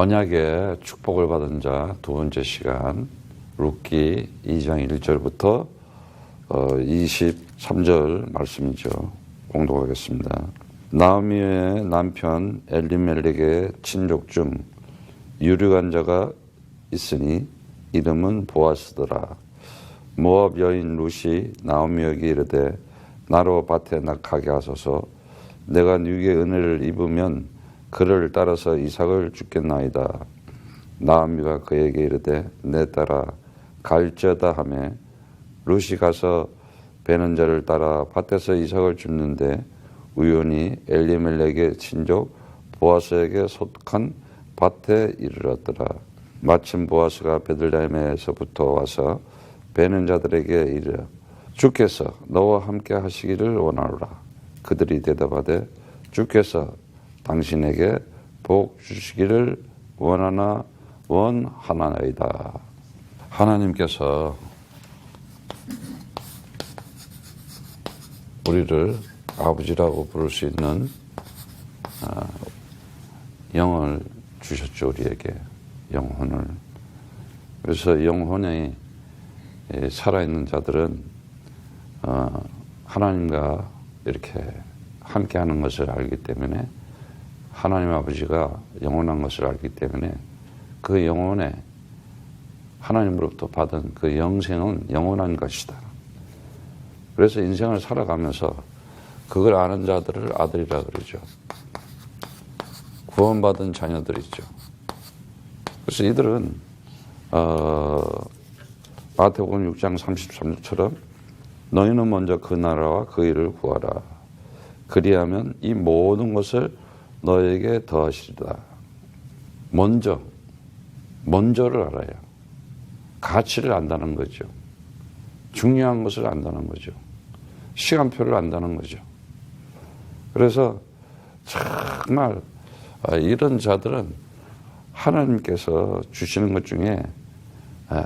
언약의 축복을 받은 자 두 번째 시간 룻기 2장 1절부터 23절 말씀이죠. 공독하겠습니다. 나오미의 남편 엘리멜렉의 친족 중 유력한 자가 있으니 이름은 보아스더라. 모압 여인 룻이 나오미에게 이르되 나로 밭에 낙하게 하소서. 내가 누게 은혜를 입으면 그를 따라서 이삭을 주겠나이다. 나오미가 그에게 이르되 내 딸아 갈지어다 하매 룻이 가서 베는 자를 따라 밭에서 이삭을 줍는데 우연히 엘리멜렉의 친족 보아스에게 속한 밭에 이르렀더라. 마침 보아스가 베들레헴에서부터 와서 베는 자들에게 이르러 주께서 너와 함께 하시기를 원하노라. 그들이 대답하되 주께서 당신에게 복 주시기를 원하나이다. 하나님께서 우리를 아버지라고 부를 수 있는 영을 주셨죠. 우리에게 영혼을. 그래서 영혼이 살아있는 자들은 하나님과 이렇게 함께하는 것을 알기 때문에 하나님 아버지가 영원한 것을 알기 때문에 그 영혼에 하나님으로부터 받은 그 영생은 영원한 것이다. 그래서 인생을 살아가면서 그걸 아는 자들을 아들이라 그러죠. 구원받은 자녀들이죠. 그래서 이들은 마태복음 6장 33절처럼 너희는 먼저 그 나라와 그 일을 구하라. 그리하면 이 모든 것을 너에게 더하시리라. 먼저를 알아야 가치를 안다는 거죠. 중요한 것을 안다는 거죠. 시간표를 안다는 거죠. 그래서 정말 이런 자들은 하나님께서 주시는 것 중에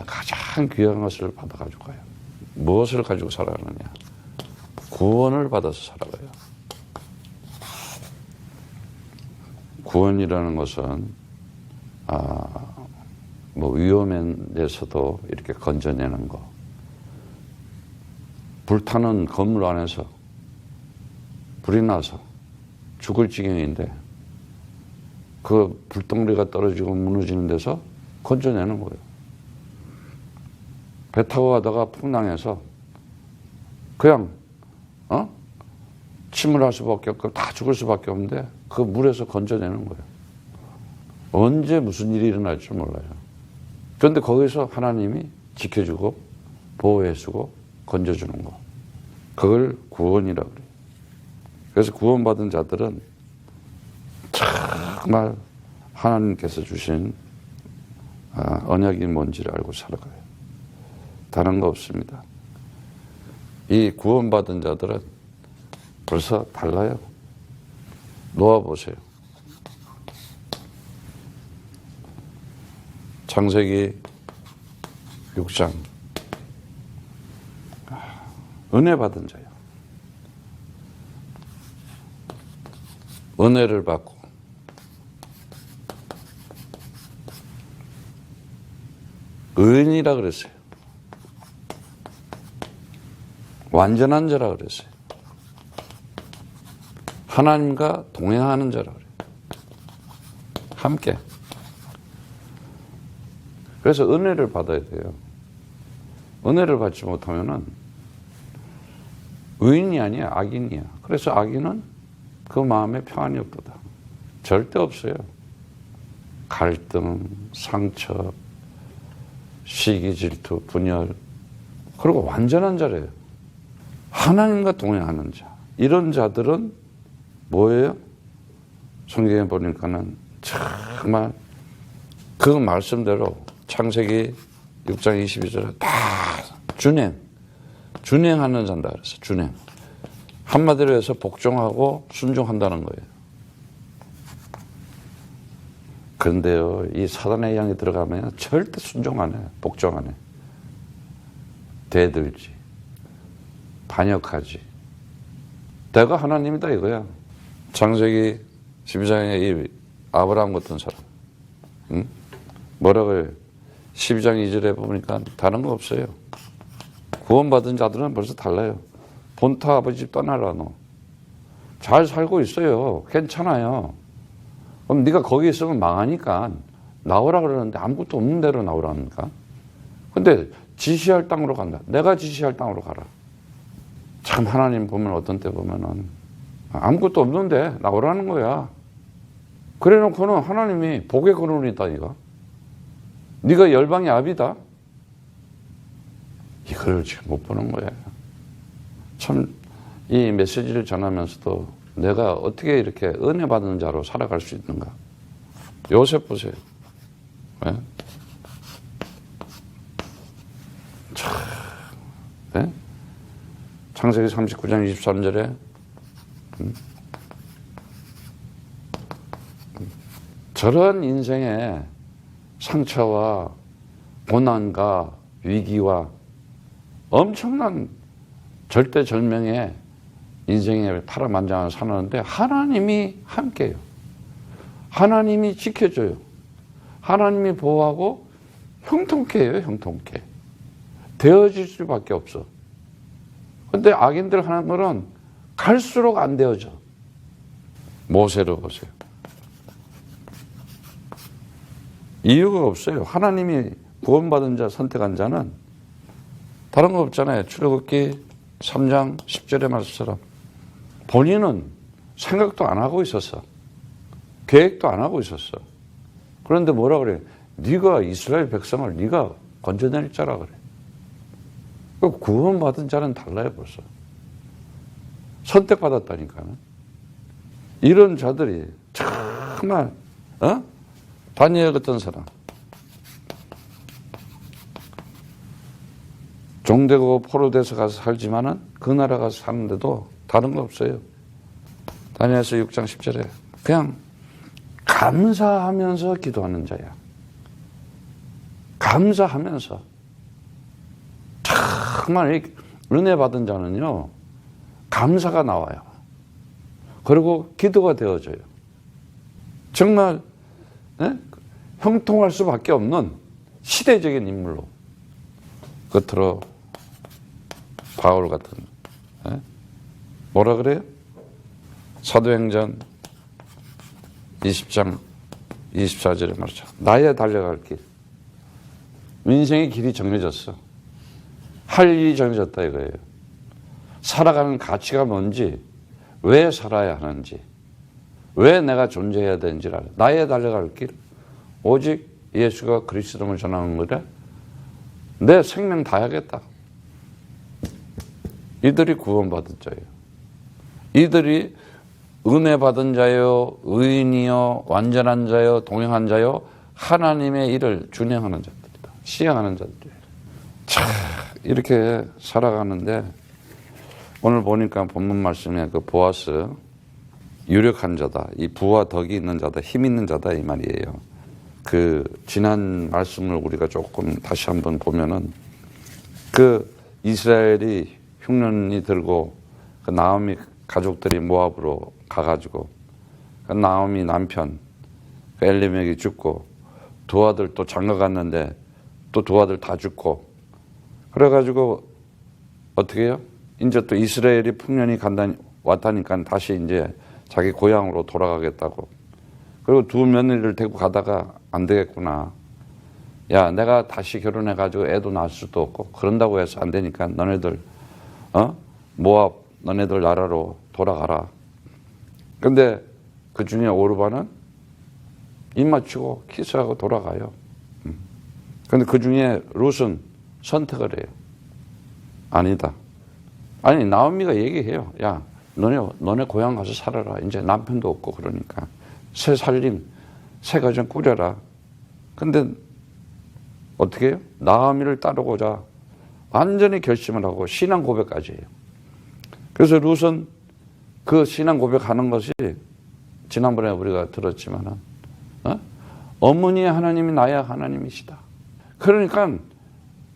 가장 귀한 것을 받아가지고 가요. 무엇을 가지고 살아가느냐? 구원을 받아서 살아가요. 구원이라는 것은 위험한 데서도 이렇게 건져내는 거. 불타는 건물 안에서 불이 나서 죽을 지경인데 그 불덩어리가 떨어지고 무너지는 데서 건져내는 거예요. 배 타고 가다가 풍랑해서 그냥 침몰할 수밖에 없고 다 죽을 수밖에 없는데 그 물에서 건져내는 거예요. 언제 무슨 일이 일어날지 몰라요. 그런데 거기서 하나님이 지켜주고 보호해주고 건져주는 거. 그걸 구원이라고 그래요. 그래서 구원받은 자들은 정말 하나님께서 주신 언약이 뭔지를 알고 살아가요. 다른 거 없습니다. 이 구원받은 자들은 벌써 달라요. 놓아보세요. 창세기 6장 은혜 받은 자요. 은혜를 받고 의인이라 그랬어요. 완전한 자라 그랬어요. 하나님과 동행하는 자라 그래요. 함께. 그래서 은혜를 받아야 돼요. 은혜를 받지 못하면은 의인이 아니야, 악인이야. 그래서 악인은 그 마음에 평안이 없거든. 절대 없어요. 갈등, 상처, 시기, 질투, 분열. 그리고 완전한 자래요. 하나님과 동행하는 자. 이런 자들은 뭐예요? 성경에 보니까는 정말 그 말씀대로 창세기 6장 22절에 다 준행하는 자다 그랬어요. 준행. 한마디로 해서 복종하고 순종한다는 거예요. 그런데요, 이 사단의 영이 들어가면 절대 순종 안 해. 복종 안 해. 대들지. 반역하지. 내가 하나님이다 이거야. 창세기 12장에 이 아브라함 같은 사람. 응? 뭐라고요? 12장 2절에 보니까 다른 거 없어요. 구원받은 자들은 벌써 달라요. 본토 아버지 집 떠나라 너. 잘 살고 있어요. 괜찮아요. 그럼 네가 거기 있으면 망하니까 나오라 그러는데 아무것도 없는 데로 나오라니까. 근데 지시할 땅으로 간다. 내가 지시할 땅으로 가라. 참 하나님 보면 어떤 때 보면은 아무것도 없는데 나오라는 거야. 그래 놓고는 하나님이 복의 근원이 있다니까. 네가 열방의 아비다. 이걸 지금 못 보는 거야. 참 이 메시지를 전하면서도 내가 어떻게 이렇게 은혜 받은 자로 살아갈 수 있는가. 요셉 보세요. 네? 참, 네? 창세기 39장 23절에 저런 인생의 상처와 고난과 위기와 엄청난 절대절명의 인생에 파란만장을 사는데 하나님이 함께해요. 하나님이 지켜줘요. 하나님이 보호하고 형통케 해요. 형통케. 되어질 수밖에 없어. 근데 악인들 하는 거는 갈수록 안 되어져. 모세를 보세요. 이유가 없어요. 하나님이 구원받은 자, 선택한 자는 다른 거 없잖아요. 출애굽기 3장 10절의 말씀처럼 본인은 생각도 안 하고 있었어. 계획도 안 하고 있었어. 그런데 뭐라 그래? 네가 이스라엘 백성을 네가 건져낼 자라 그래. 구원받은 자는 달라요 벌써. 선택받았다니까는. 이런 자들이 정말 다니엘 같은 사람. 종되고 포로돼서 가서 살지만은 그 나라 가서 사는데도 다른 거 없어요. 다니엘서 6장 10절에 그냥 감사하면서 기도하는 자야. 감사하면서. 정말 은혜 받은 자는요, 감사가 나와요. 그리고 기도가 되어져요. 정말 형통할 수밖에 없는 시대적인 인물로. 끝으로 바울 같은 뭐라 그래요? 사도행전 20장 24절에 말이죠. 나의 달려갈 길. 인생의 길이 정해졌어. 할 일이 정해졌다 이거예요. 살아가는 가치가 뭔지, 왜 살아야 하는지, 왜 내가 존재해야 되는지를 알아. 나의 달려갈 길. 오직 예수가 그리스도를 전하는 거래. 내 생명 다하겠다. 이들이 구원받은 자예요. 이들이 은혜 받은 자요, 의인이요, 완전한 자요, 동행한 자요, 하나님의 일을 준행하는 자들이다. 시행하는 자들이에요. 참 이렇게 살아가는데 오늘 보니까 본문 말씀에 그 보아스 유력한 자다. 이 부와 덕이 있는 자다. 힘 있는 자다 이 말이에요. 그 지난 말씀을 우리가 조금 다시 한번 보면은 그 이스라엘이 흉년이 들고 그 나오미 가족들이 모압으로 가가지고 그 나오미 남편 그 엘리멜렉이 죽고 두 아들 또 장가 갔는데 또 두 아들 다 죽고 그래가지고 어떻게 해요? 이제 또 이스라엘이 풍년이 왔다니까 다시 이제 자기 고향으로 돌아가겠다고. 그리고 두 며느리를 데리고 가다가 안 되겠구나. 야, 내가 다시 결혼해가지고 애도 낳을 수도 없고 그런다고 해서 안 되니까 너네들 모압 너네들 나라로 돌아가라. 근데 그 중에 오르바는 입 맞추고 키스하고 돌아가요. 근데 그 중에 룻은 선택을 해요. 아니다. 아니 나오미가 얘기해요. 야, 너네 고향 가서 살아라. 이제 남편도 없고 그러니까 새 살림, 새 가정 꾸려라. 근데 어떻게 해요? 나오미를 따르고자 완전히 결심을 하고 신앙 고백까지 해요. 그래서 룻은 그 신앙 고백하는 것이 지난번에 우리가 들었지만은 어머니의 하나님이 나의 하나님이시다. 그러니까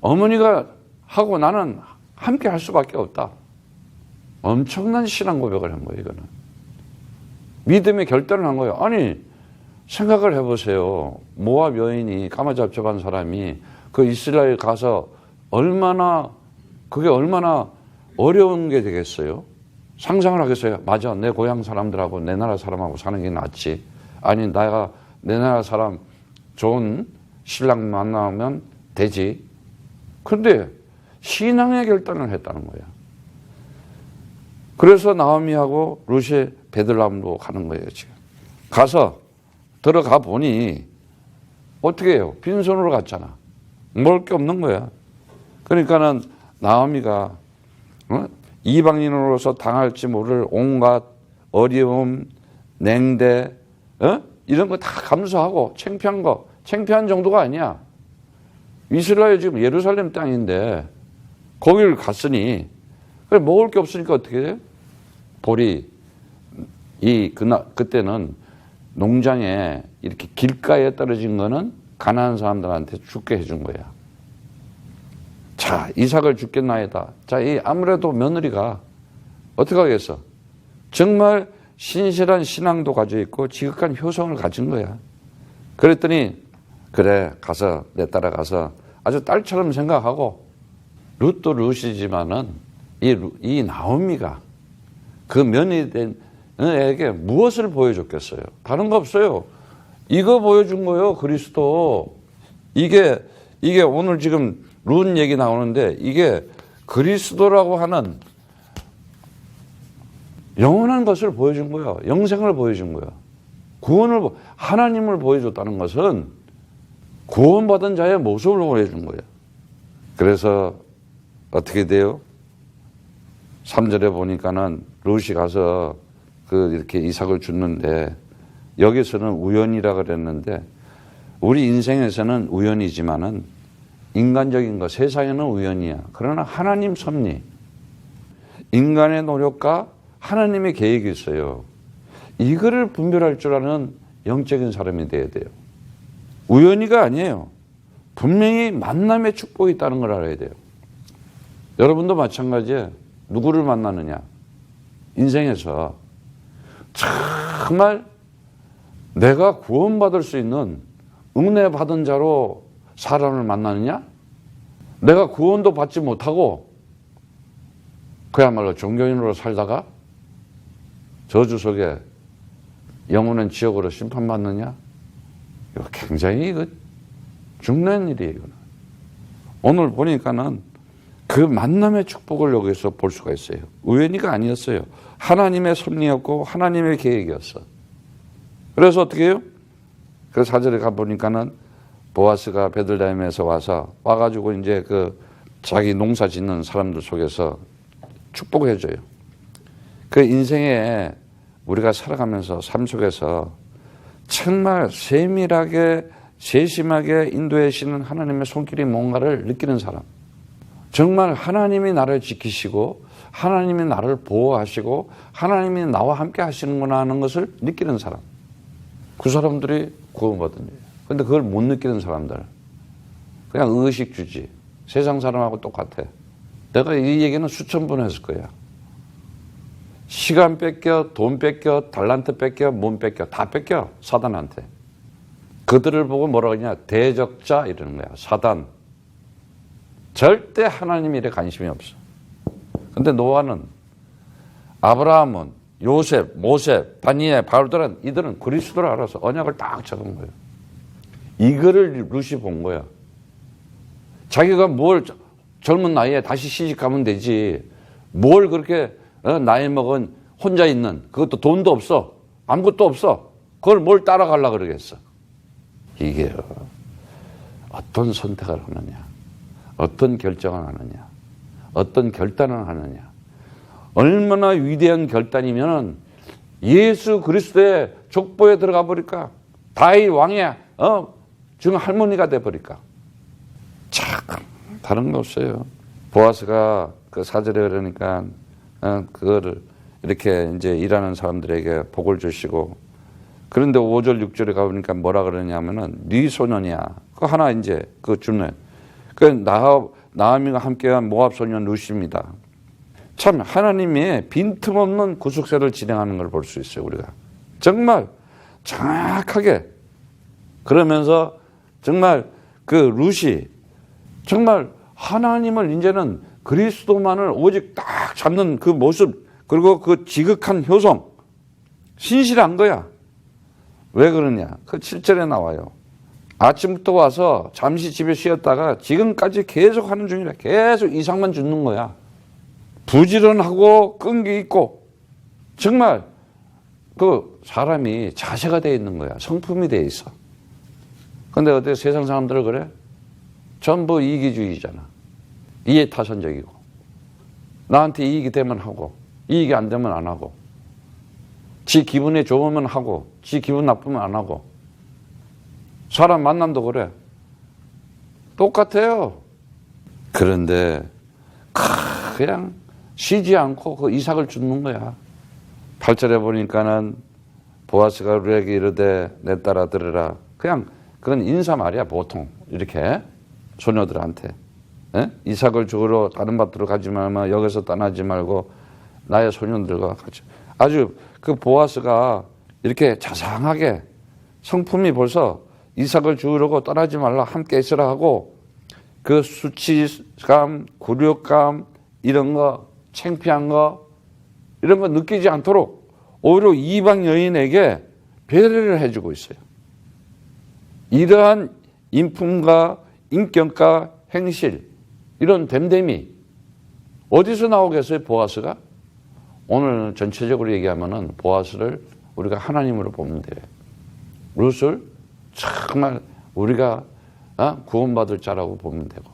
어머니가 하고 나는 함께 할 수밖에 없다. 엄청난 신앙 고백을 한 거예요, 이거는. 믿음의 결단을 한 거예요. 아니, 생각을 해보세요. 모압 여인이 까마잡잡한 사람이 그 이스라엘 가서 그게 얼마나 어려운 게 되겠어요? 상상을 하겠어요. 맞아, 내 고향 사람들하고 내 나라 사람하고 사는 게 낫지. 아니, 내가 내 나라 사람 좋은 신랑 만나면 되지. 그런데 신앙의 결단을 했다는 거야. 그래서 나오미하고 룻이 베들레헴으로 가는 거예요, 지금. 가서 들어가 보니 어떻게 해요? 빈손으로 갔잖아. 먹을 게 없는 거야. 그러니까는 나오미가 이방인으로서 당할지 모를 온갖 어려움, 냉대, 이런 거 다 감수하고 창피한 정도가 아니야. 이스라엘 지금 예루살렘 땅인데 거기를 갔으니 그래 먹을 게 없으니까 어떻게 돼? 볼이 그때는 농장에 이렇게 길가에 떨어진 거는 가난한 사람들한테 죽게 해준 거야. 자, 이삭을 죽겠나이다. 자, 아무래도 며느리가 어떻게 하겠어? 정말 신실한 신앙도 가지고 있고 지극한 효성을 가진 거야. 그랬더니 그래 가서 내 따라가서 아주 딸처럼 생각하고 룻도 룻이지만은 이 나오미가 그 며느리에게 무엇을 보여줬겠어요? 다른 거 없어요. 이거 보여준 거예요. 그리스도. 이게 오늘 지금 룻 얘기 나오는데 이게 그리스도라고 하는 영원한 것을 보여준 거야. 영생을 보여준 거야. 하나님을 보여줬다는 것은 구원받은 자의 모습을 보여준 거야. 그래서 어떻게 돼요? 3절에 보니까는 룻이 가서 이렇게 이삭을 줬는데 여기서는 우연이라 그랬는데 우리 인생에서는 우연이지만은 인간적인 거, 세상에는 우연이야. 그러나 하나님 섭리, 인간의 노력과 하나님의 계획이 있어요. 이거를 분별할 줄 아는 영적인 사람이 돼야 돼요. 우연히가 아니에요. 분명히 만남의 축복이 있다는 걸 알아야 돼요. 여러분도 마찬가지예요. 누구를 만나느냐. 인생에서 정말 내가 구원받을 수 있는 은혜 받은 자로 사람을 만나느냐? 내가 구원도 받지 못하고 그야말로 종교인으로 살다가 저주 속에 영원한 지옥으로 심판받느냐? 이거 굉장히 중요한 일이에요. 이거는. 오늘 보니까는 그 만남의 축복을 여기서 볼 수가 있어요. 우연히가 아니었어요. 하나님의 섭리였고 하나님의 계획이었어. 그래서 어떻게 해요? 그 4절에 가보니까는 보아스가 베들레헴에서 와가지고 이제 자기 농사 짓는 사람들 속에서 축복을 해줘요. 그 인생에 우리가 살아가면서 삶 속에서 정말 세밀하게 세심하게 인도해 주시는 하나님의 손길이 뭔가를 느끼는 사람. 정말 하나님이 나를 지키시고 하나님이 나를 보호하시고 하나님이 나와 함께 하시는구나 하는 것을 느끼는 사람. 그 사람들이 구원받은 거예요. 그런데 그걸 못 느끼는 사람들. 그냥 의식주지. 세상 사람하고 똑같아. 내가 이 얘기는 수천 번 했을 거야. 시간 뺏겨, 돈 뺏겨, 달란트 뺏겨, 몸 뺏겨. 다 뺏겨. 사단한테. 그들을 보고 뭐라고 하냐. 대적자 이러는 거야. 사단. 절대 하나님 일에 관심이 없어. 근데 노아는, 아브라함은, 요셉, 모세, 다니엘, 바울들은 이들은 그리스도를 알아서 언약을 딱 적은 거예요. 이거를 룻이 본 거야. 자기가 뭘 젊은 나이에 다시 시집 가면 되지. 뭘 그렇게 나이 먹은 혼자 있는, 그것도 돈도 없어. 아무것도 없어. 그걸 뭘 따라가려고 그러겠어. 이게 어떤 선택을 하느냐. 어떤 결정을 하느냐. 어떤 결단을 하느냐. 얼마나 위대한 결단이면 예수 그리스도의 족보에 들어가 버릴까? 다윗 왕의 지금 할머니가 돼 버릴까? 참 다른 거 없어요. 보아스가 그 4절에 그러니까 그거를 이렇게 이제 일하는 사람들에게 복을 주시고, 그런데 5절 6절에 가보니까 뭐라 그러냐면은 네 소년이야. 그 하나 이제 그 주는 그 나아미가 함께한 모압 소년 룻입니다. 참 하나님의 빈틈없는 구속세를 진행하는 걸 볼 수 있어요. 우리가 정말 정확하게 그러면서 정말 그 룻이 정말 하나님을 이제는 그리스도만을 오직 딱 잡는 그 모습, 그리고 그 지극한 효성, 신실한 거야. 왜 그러냐? 그 7절에 나와요. 아침부터 와서 잠시 집에 쉬었다가 지금까지 계속 하는 중이라. 계속 이상만 주는 거야. 부지런하고 끈기 있고 정말 그 사람이 자세가 되어 있는 거야. 성품이 되어 있어. 근데 어때? 세상 사람들은 그래? 전부 이기주의잖아. 이해타선적이고. 나한테 이익이 되면 하고, 이익이 안 되면 안 하고, 지 기분이 좋으면 하고, 지 기분 나쁘면 안 하고. 사람 만남도 그래. 똑같아요. 그런데 그냥 쉬지 않고 그 이삭을 줍는 거야. 8절에 보니까는 보아스가 룻에게 이르되 내 딸아 들으라. 그냥 그건 인사 말이야, 보통. 이렇게 소녀들한테. 에? 이삭을 주우러 다른 밭으로 가지 말며 여기서 떠나지 말고 나의 소년들과 같이. 아주 그 보아스가 이렇게 자상하게 성품이 벌써 이삭을 주우려고 떠나지 말라, 함께 있으라 하고, 그 수치감, 굴욕감, 이런 거, 창피한 거, 이런 거 느끼지 않도록 오히려 이방 여인에게 배려를 해주고 있어요. 이러한 인품과 인격과 행실, 이런 됨됨이 어디서 나오겠어요, 보아스가? 오늘 전체적으로 얘기하면은 보아스를 우리가 하나님으로 보면 돼요. 룻을 정말 우리가 구원받을 자라고 보면 되고,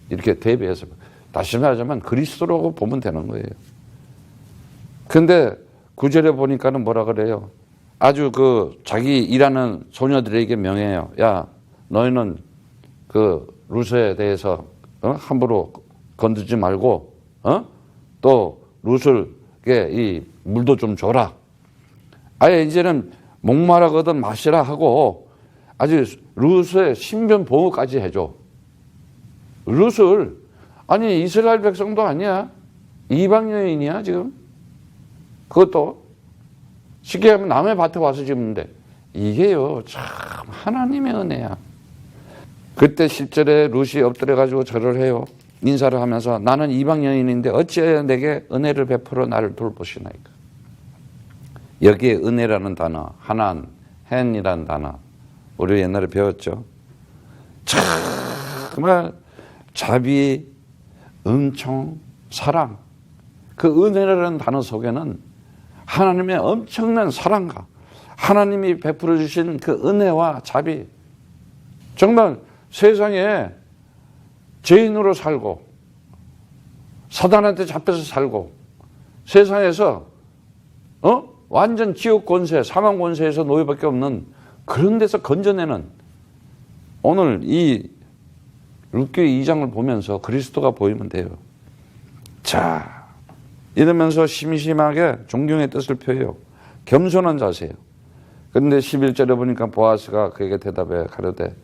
이렇게 대비해서 다시 말하자면 그리스도라고 보면 되는 거예요. 근데 9절에 보니까는 뭐라 그래요? 아주 그 자기 일하는 소녀들에게 명해요. 야, 너희는 그 룻에 대해서 함부로 건드지 말고, 또 룻을게 이 물도 좀 줘라. 아예 이제는 목마르거든 마시라 하고 아주 룻의 신변 보호까지 해줘. 룻을, 아니 이스라엘 백성도 아니야. 이방 여인이야 지금. 그것도 쉽게 하면 남의 밭에 와서 집는데, 이게요 참 하나님의 은혜야. 그때 10절에 룻이 엎드려가지고 절을 해요. 인사를 하면서 나는 이방 여인인데 어찌하여 내게 은혜를 베풀어 나를 돌보시나이까. 여기에 은혜라는 단어, 하난, 헨이라는 단어, 우리 옛날에 배웠죠. 정말 자비, 은총, 사랑, 그 은혜라는 단어 속에는 하나님의 엄청난 사랑과 하나님이 베풀어 주신 그 은혜와 자비, 정말 세상에 죄인으로 살고 사단한테 잡혀서 살고 세상에서 완전 지옥 권세, 사망 권세에서 노예밖에 없는 그런 데서 건져내는, 오늘 이 룻기 2장을 보면서 그리스도가 보이면 돼요. 자, 이러면서 심심하게 존경의 뜻을 표해요. 겸손한 자세예요. 그런데 11절에 보니까 보아스가 그에게 대답해 가로되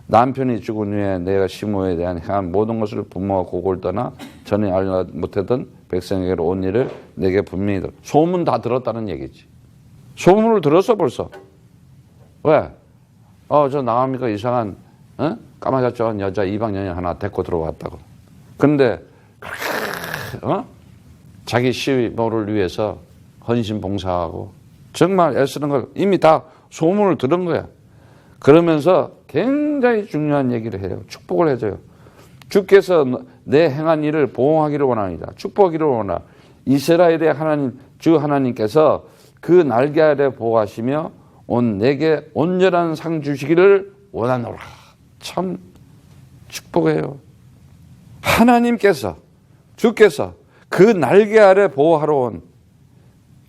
남편이 죽은 후에 내가 시므에 대한 행한 모든 것을 부모와 고골 떠나 전에 알지 못하던 백성에게로 온 일을 내게 분명히 들어. 소문 다 들었다는 얘기지. 소문을 들었어 벌써. 왜? 저 나가미가 이상한 까마잡잡한 여자 이방 여인 하나 데리고 들어왔다고. 근데 자기 시모를 위해서 헌신 봉사하고 정말 애쓰는 걸 이미 다 소문을 들은 거야. 그러면서 굉장히 중요한 얘기를 해요. 축복을 해줘요. 주께서 내 행한 일을 보응하기를 원합니다. 축복하기를 원하. 이스라엘의 하나님, 주 하나님께서 그 날개 아래 보호하시며 내게 온전한 상 주시기를 원하노라. 참 축복해요. 하나님께서, 주께서 그 날개 아래 보호하러 온,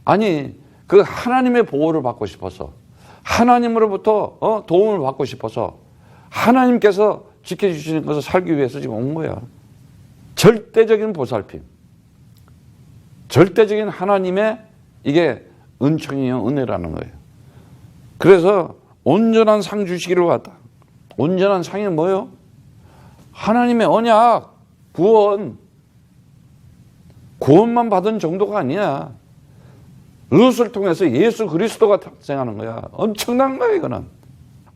아니 그 하나님의 보호를 받고 싶어서, 하나님으로부터 도움을 받고 싶어서 하나님께서 지켜주시는 것을 살기 위해서 지금 온 거야. 절대적인 보살핌, 절대적인 하나님의 이게 은총이요 은혜라는 거예요. 그래서 온전한 상 주시기를 왔다. 온전한 상이 뭐예요? 하나님의 언약, 구원만 받은 정도가 아니야. 룻을 통해서 예수 그리스도가 탄생하는 거야. 엄청난 거야 이거는.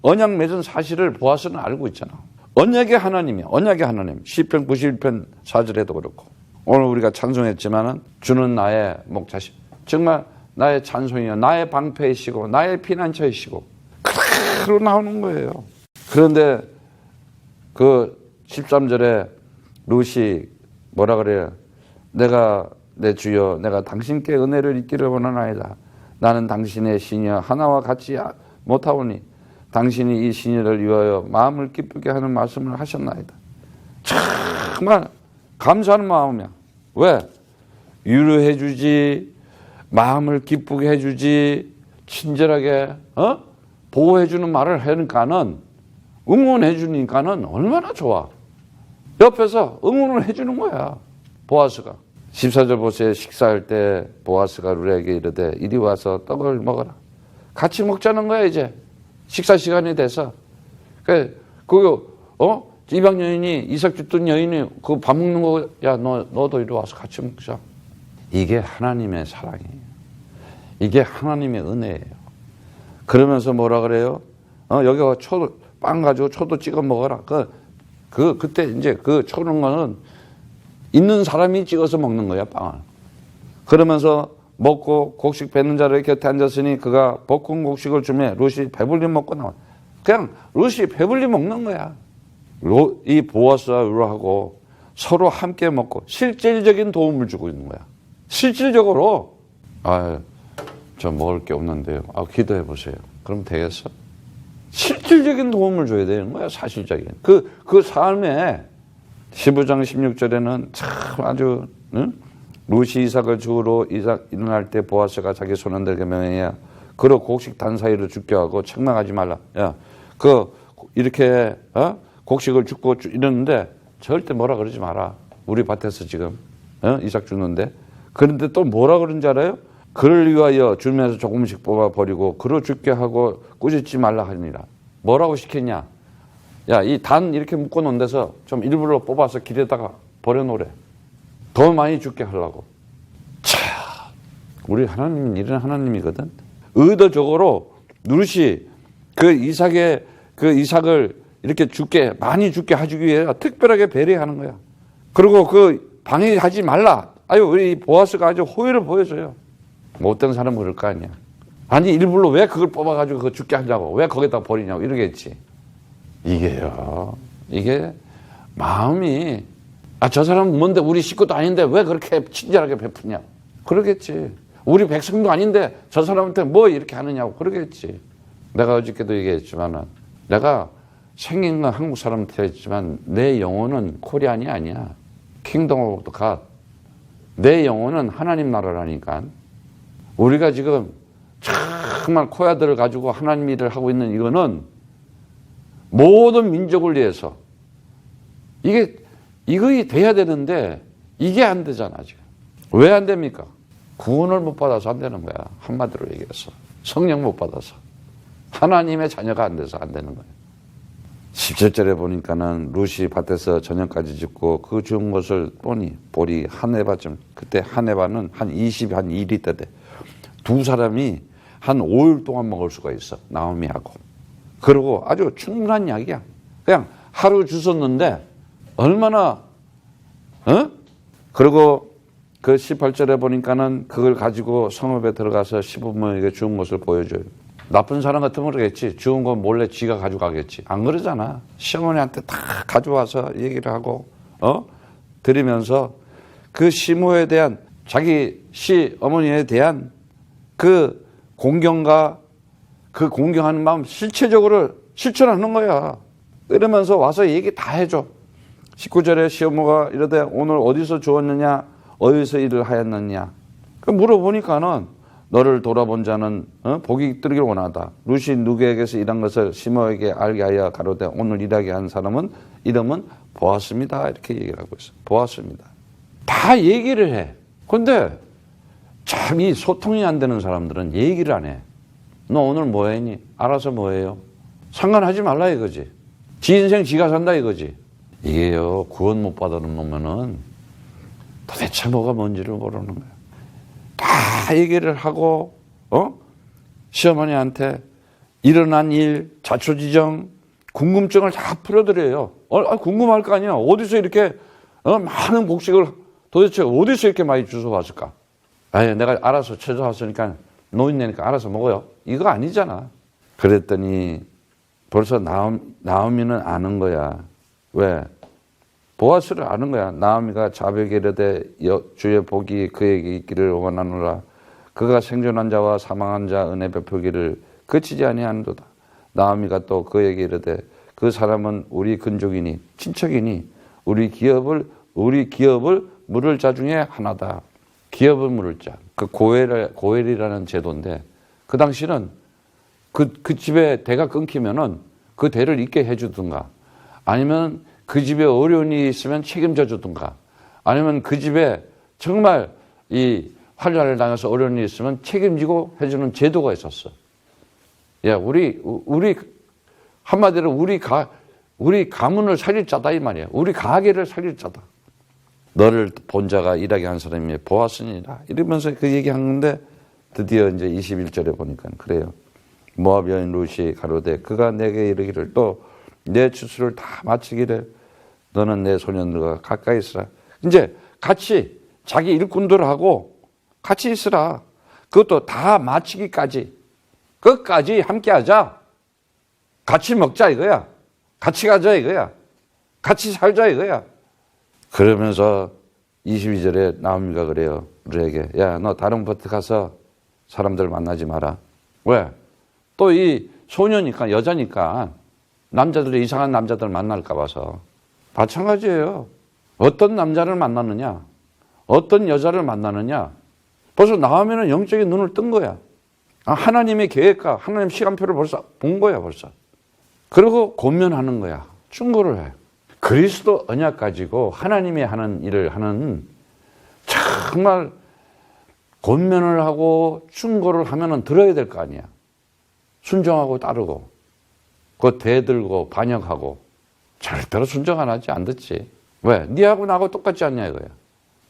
언약 맺은 사실을 보아스는 알고 있잖아. 언약의 하나님이야. 언약의 하나님. 시편 91편 4절에도 그렇고 오늘 우리가 찬송했지만은 주는 나의 목자시. 정말 나의 찬송이요. 나의 방패이시고 나의 피난처이시고 그대로 나오는 거예요. 그런데 그 13절에 룻이 뭐라 그래요? 내가 내 주여 내가 당신께 은혜를 잊기를 원하나이다. 나는 당신의 시녀 하나와 같지 못하오니 당신이 이 시녀를 위하여 마음을 기쁘게 하는 말씀을 하셨나이다. 정말 감사하는 마음이야. 왜? 위로해 주지, 마음을 기쁘게 해주지, 친절하게 보호해 주는 말을 하니까는, 응원해 주니까는 얼마나 좋아. 옆에서 응원을 해 주는 거야. 보아스가. 14절 보세요. 식사할 때 보아스가 룻에게 이르되 이리 와서 떡을 먹어라. 같이 먹자는 거야. 이제 식사 시간이 돼서. 이방 여인이 이삭 줬던 여인이 그 밥 먹는 거, 야 너도 이리 와서 같이 먹자. 이게 하나님의 사랑이에요. 이게 하나님의 은혜예요. 그러면서 뭐라 그래요? 여기가 빵 가지고 초도 찍어 먹어라. 그때 이제 그 초는 거는 있는 사람이 찍어서 먹는 거야, 빵을. 그러면서 먹고 곡식 뱉는 자를 곁에 앉았으니 그가 볶은 곡식을 주며 룻이 배불리 먹고 나와. 그냥 룻이 배불리 먹는 거야. 이 보아스와 룻하고 서로 함께 먹고 실질적인 도움을 주고 있는 거야. 실질적으로 저 먹을 게 없는데요. 기도해 보세요. 그럼 되겠어? 실질적인 도움을 줘야 되는 거야. 사실적인. 그 삶에 15장 16절에는 참 아주 룻이 이삭을 죽으러 일어날 때 보아스가 자기 손원들에게 명하여 그로 곡식 단 사이로 죽게 하고 책망하지 말라. 야, 이렇게 곡식을 줍고 이러는데 절대 뭐라 그러지 마라. 우리 밭에서 지금 이삭 주는데. 그런데 또 뭐라 그런지 알아요? 그를 위하여 주면서 조금씩 뽑아 버리고 그로 죽게 하고 꾸짖지 말라 하니라. 뭐라고 시켰냐? 야, 이 단 이렇게 묶어 놓은 데서 좀 일부러 뽑아서 길에다가 버려놓으래. 더 많이 죽게 하려고. 우리 하나님은 이런 하나님이거든. 의도적으로 룻이 그 이삭을 이렇게 많이 죽게 하기 위해 특별하게 배려하는 거야. 그리고 방해하지 말라. 우리 보아스가 아주 호의를 보여줘요. 못된 사람은 그럴 거 아니야. 아니, 일부러 왜 그걸 뽑아가지고 그거 죽게 하려고, 왜 거기다 버리냐고 이러겠지. 이게 마음이, 저 사람은 뭔데 우리 식구도 아닌데 왜 그렇게 친절하게 베푸냐. 그러겠지. 우리 백성도 아닌데 저 사람한테 뭐 이렇게 하느냐고 그러겠지. 내가 어저께도 얘기했지만은, 내가 생긴 건 한국 사람한테 했지만 내 영혼은 코리안이 아니야. 킹덤 오브 갓. 내 영혼은 하나님 나라라니까. 우리가 지금 정말 코야들을 가지고 하나님 일을 하고 있는 이거는 모든 민족을 위해서 이거 돼야 되는데 이게 안 되잖아, 지금. 왜 안 됩니까? 구원을 못 받아서 안 되는 거야. 한마디로 얘기해서. 성령 못 받아서. 하나님의 자녀가 안 돼서 안 되는 거예요. 17절에 보니까는 룻이 밭에서 저녁까지 짓고 그 주운 것을 보니 보리 한 에바쯤, 그때 한 에바는 한 2리터 돼. 두 사람이 한 5일 동안 먹을 수가 있어. 나오미하고. 그리고 아주 충분한 약이야. 그냥 하루 주웠는데 얼마나, 그리고 그 18절에 보니까는 그걸 가지고 성읍에 들어가서 시부모에게 주운 것을 보여줘요. 나쁜 사람 같으면 그러겠지. 주운 건 몰래 지가 가져가겠지. 안 그러잖아. 시어머니한테 다 가져와서 얘기를 하고, 드리면서 그 시모에 대한, 자기 시어머니에 대한 그 공경과 그 공경하는 마음 실체적으로 실천하는 거야. 이러면서 와서 얘기 다 해줘. 19절에 시어머니가 이러되 오늘 어디서 주웠느냐, 어디서 일을 하였느냐. 물어보니까는 너를 돌아본 자는 복이 있기를 원하다. 룻이 누구에게서 일한 것을 시모에게 알게 하여 가로되 오늘 일하게 한 사람은 이름은 보았습니다. 이렇게 얘기를 하고 있어. 보았습니다. 다 얘기를 해. 근데 참 이 소통이 안 되는 사람들은 얘기를 안 해. 너 오늘 뭐 했니? 알아서 뭐 해요? 상관하지 말라 이거지. 지 인생 지가 산다 이거지. 이게요, 구원 못 받아놓으면은 도대체 뭐가 뭔지를 모르는 거야. 다 얘기를 하고, 시어머니한테 일어난 일, 자초지정, 궁금증을 다 풀어드려요. 궁금할 거 아니야. 어디서 이렇게 많은 곡식을 도대체 어디서 이렇게 많이 주워왔을까? 내가 알아서 찾아왔으니까 노인네니까 알아서 먹어요. 이거 아니잖아. 그랬더니 벌써 나오미는 아는 거야. 왜? 보아스를 아는 거야. 나오미가 자백에 이르되 주의 복이 그에게 있기를 원하노라. 그가 생존한 자와 사망한 자 은혜 베푸기를 그치지 아니하는도다. 나오미가 또 그에게 이르되 그 사람은 우리 근족이니 친척이니 우리 기업을 물을 자 중에 하나다. 기업을 물을 자. 그 고엘이라는 제도인데 그 당시는 그 집에 대가 끊기면은 그 대를 잇게 해주든가 아니면 그 집에 어려움이 있으면 책임져 주든가 아니면 그 집에 정말 이 환란을 당해서 어려움이 있으면 책임지고 해주는 제도가 있었어. 야, 우리 한마디로 우리 가문을 살릴 자다 이 말이야. 우리 가게를 살릴 자다. 너를 본 자가 일하게 한 사람이 보았으니라. 이러면서 그 얘기하는데 드디어 이제 21절에 보니까 그래요. 모압 여인 룻이 가로되 그가 내게 이르기를 또 내 추수를 다 마치기를 너는 내 소년들과 가까이 있으라. 이제 같이 자기 일꾼들하고 같이 있으라. 그것도 다 마치기까지 끝까지 함께 하자. 같이 먹자 이거야. 같이 가자 이거야. 같이 살자 이거야. 그러면서 22절에 나오미가 그래요. 우리에게 야, 너 다른 밭에 가서 사람들 만나지 마라. 왜? 또 이 소녀니까 여자니까 남자들이 이상한 남자들 만날까 봐서. 마찬가지예요. 어떤 남자를 만나느냐, 어떤 여자를 만나느냐. 벌써 나오면은 영적인 눈을 뜬 거야. 하나님의 계획과 하나님 시간표를 벌써 본 거야 벌써. 그리고 권면하는 거야. 충고를 해. 그리스도 언약 가지고 하나님이 하는 일을 하는 정말 권면을 하고 충고를 하면은 들어야 될 거 아니야. 순종하고 따르고 그 대들고 반역하고 절대로 순종 안 하지 안 듣지. 왜? 니하고 나하고 똑같지 않냐 이거야.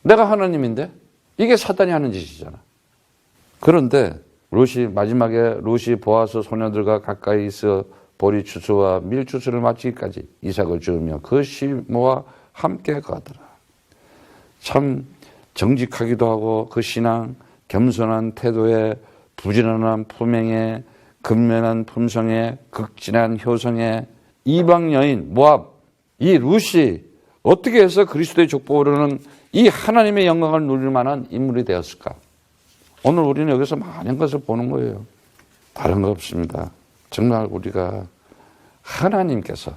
내가 하나님인데 이게 사단이 하는 짓이잖아. 그런데 마지막에 룻이 보아스 소녀들과 가까이 있어 보리 추수와 밀 추수를 마치기까지 이삭을 주으며 그 시모와 함께 가더라. 참 정직하기도 하고 그 신앙, 겸손한 태도에 부지런한 품행에 근면한 품성에 극진한 효성에 이방 여인 모압 이 룻이 어떻게 해서 그리스도의 족보로는 이 하나님의 영광을 누릴 만한 인물이 되었을까? 오늘 우리는 여기서 많은 것을 보는 거예요. 다른 거 없습니다. 정말 우리가 하나님께서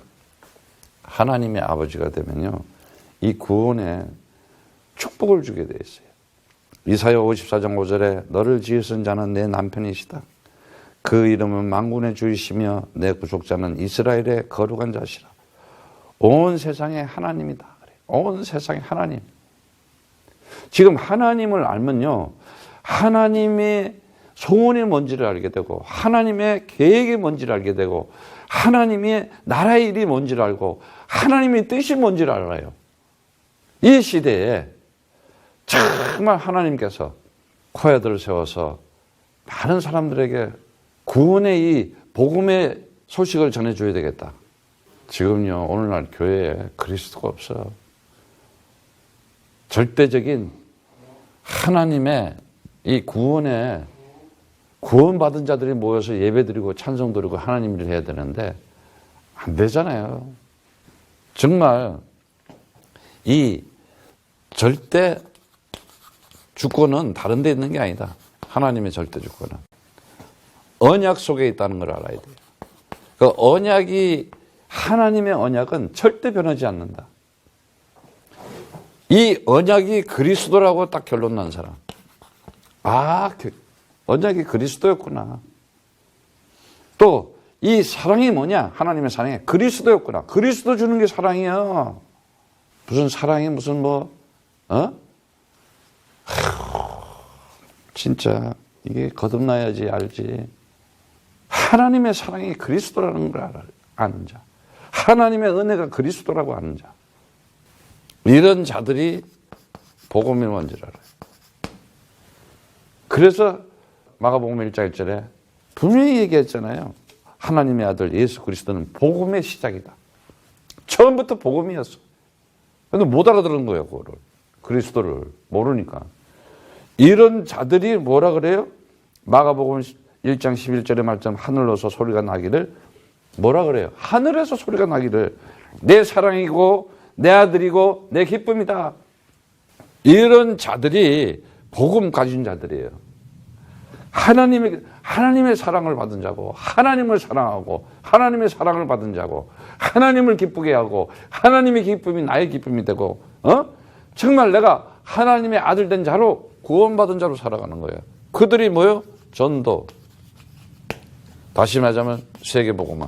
하나님의 아버지가 되면요, 이 구원에 축복을 주게 되어 있어요. 이사야 54장 5절에 너를 지으신 자는 내 남편이시다. 그 이름은 만군의 주이시며 내 구속자는 이스라엘의 거룩한 자시라. 온 세상의 하나님이다. 온 세상의 하나님. 지금 하나님을 알면요, 하나님의 소원이 뭔지를 알게 되고 하나님의 계획이 뭔지를 알게 되고 하나님의 나라의 일이 뭔지를 알고 하나님의 뜻이 뭔지를 알아요. 이 시대에 정말 하나님께서 코야들을 세워서 많은 사람들에게 구원의 이 복음의 소식을 전해줘야 되겠다. 지금요, 오늘날 교회에 그리스도가 없어. 절대적인 하나님의 이 구원에 구원받은 자들이 모여서 예배드리고 찬송드리고 하나님 일을 해야 되는데 안 되잖아요. 정말 이 절대 주권은 다른 데 있는 게 아니다. 하나님의 절대 주권은 언약 속에 있다는 걸 알아야 돼요. 그 언약이 하나님의 언약은 절대 변하지 않는다. 이 언약이 그리스도라고 딱 결론 난 사람. 언약이 그리스도였구나. 또 이 사랑이 뭐냐? 하나님의 사랑이 그리스도였구나. 그리스도 주는 게 사랑이야. 무슨 사랑이 무슨 진짜 이게 거듭나야지 알지. 하나님의 사랑이 그리스도라는 걸 아는 자. 하나님의 은혜가 그리스도라고 아는 자. 이런 자들이 복음이 뭔지를 알아요. 그래서 마가복음 1장 1절에 분명히 얘기했잖아요. 하나님의 아들 예수 그리스도는 복음의 시작이다. 처음부터 복음이었어. 근데 못 알아들은 거예요, 그거를. 그리스도를 모르니까. 이런 자들이 뭐라 그래요? 마가복음 1장 11절의 말씀, 하늘로서 소리가 나기를 뭐라 그래요? 하늘에서 소리가 나기를 내 사랑이고 내 아들이고 내 기쁨이다. 이런 자들이 복음 가진 자들이에요. 하나님의 사랑을 받은 자고, 하나님을 사랑하고, 하나님의 사랑을 받은 자고, 하나님을 기쁘게 하고, 하나님의 기쁨이 나의 기쁨이 되고, 정말 내가 하나님의 아들 된 자로, 구원받은 자로 살아가는 거예요. 그들이 뭐요? 전도. 다시 말하자면 세계복음화.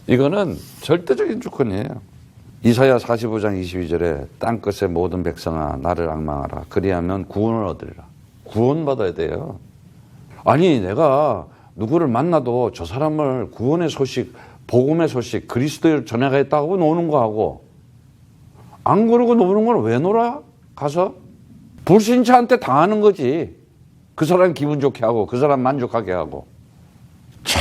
이거는 절대적인 주권이에요. 이사야 45장 22절에 땅끝의 모든 백성아 나를 앙망하라. 그리하면 구원을 얻으리라. 구원받아야 돼요. 아니 내가 누구를 만나도 저 사람을 구원의 소식, 복음의 소식, 그리스도를 전해가겠다고 노는 거하고 안 그러고 노는 건 왜 놀아? 가서? 불신자한테 당하는 거지. 그 사람 기분 좋게 하고 그 사람 만족하게 하고. 참.